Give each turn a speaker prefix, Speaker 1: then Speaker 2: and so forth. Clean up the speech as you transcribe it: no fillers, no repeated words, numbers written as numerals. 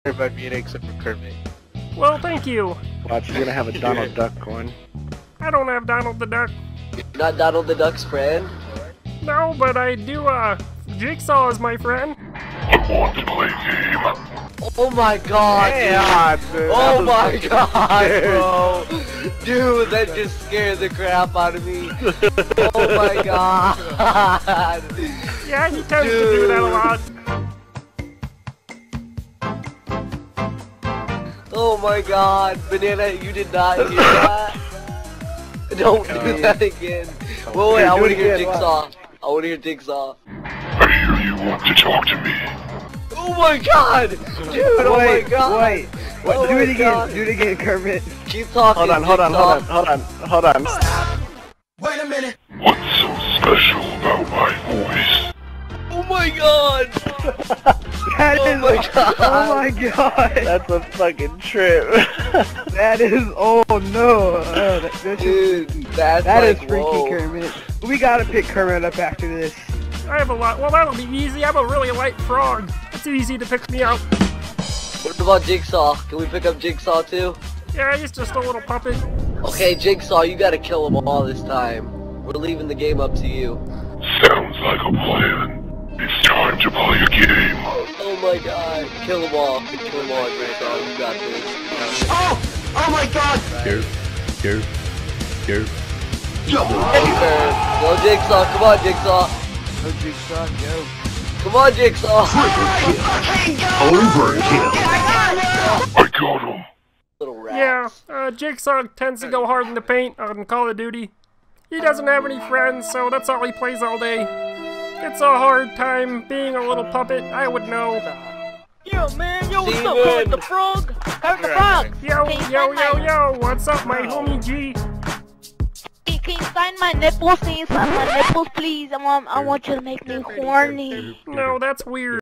Speaker 1: everybody meeting except for Kermit.
Speaker 2: Well, thank you.
Speaker 3: Watch, you're gonna have a Donald Duck going.
Speaker 2: I don't have Donald the Duck.
Speaker 4: You're not Donald the Duck's friend?
Speaker 2: No, but I do, Jigsaw is my friend.
Speaker 5: I want to play a game.
Speaker 4: Oh my god!
Speaker 1: Dude.
Speaker 4: Oh my god, bro! Dude, that just scared the crap out of me. Oh my god!
Speaker 2: Yeah, he tends to do that a lot.
Speaker 4: Oh my god, Banana, you did not do that. Don't do that again. Wait, I wanna hear Jigsaw. I wanna hear Jigsaw.
Speaker 5: I hear you want to talk to me.
Speaker 4: Oh my god! Dude, oh my god!
Speaker 3: Wait,
Speaker 4: Oh
Speaker 3: do
Speaker 4: my
Speaker 3: it again,
Speaker 4: God.
Speaker 3: do it again, Kermit.
Speaker 4: Keep talking,
Speaker 3: Hold on.
Speaker 6: Wait a minute.
Speaker 5: What's so special about my voice?
Speaker 4: Oh my god!
Speaker 3: Oh my god!
Speaker 1: That's a fucking trip.
Speaker 3: That is, oh no.
Speaker 4: Dude, that's
Speaker 3: that
Speaker 4: like,
Speaker 3: is freaky,
Speaker 4: whoa.
Speaker 3: Kermit. We gotta pick Kermit up after this.
Speaker 2: I have a lot. Well, that'll be easy. I'm a really light frog. It's easy to pick me up.
Speaker 4: What about Jigsaw? Can we pick up Jigsaw too?
Speaker 2: Yeah, he's just a little puppet.
Speaker 4: Okay, Jigsaw, you gotta kill them all this time. We're leaving the game up to you.
Speaker 5: Sounds like a plan. It's time to play a game.
Speaker 4: Oh my god. Kill them all. Kill them all, Jigsaw. You got this.
Speaker 6: Oh my god.
Speaker 5: Go.
Speaker 4: Go, Jigsaw. Come on, Jigsaw.
Speaker 3: Oh, Jigsaw, go.
Speaker 4: Come on, Jigsaw.
Speaker 5: Overkill. I got him.
Speaker 4: Little rat.
Speaker 2: Yeah, Jigsaw tends to go hard in the paint on Call of Duty. He doesn't have any friends, so that's all he plays all day. It's a hard time being a little puppet, I would know.
Speaker 7: Yo, man, yo, what's up,
Speaker 4: Steven.
Speaker 7: Kermit the Frog? Kermit the Frog!
Speaker 2: Yo, what's up, my homie G?
Speaker 7: Can you sign my nipples? Can you sign my nipples, please? I want you to make me horny.
Speaker 2: No, that's weird.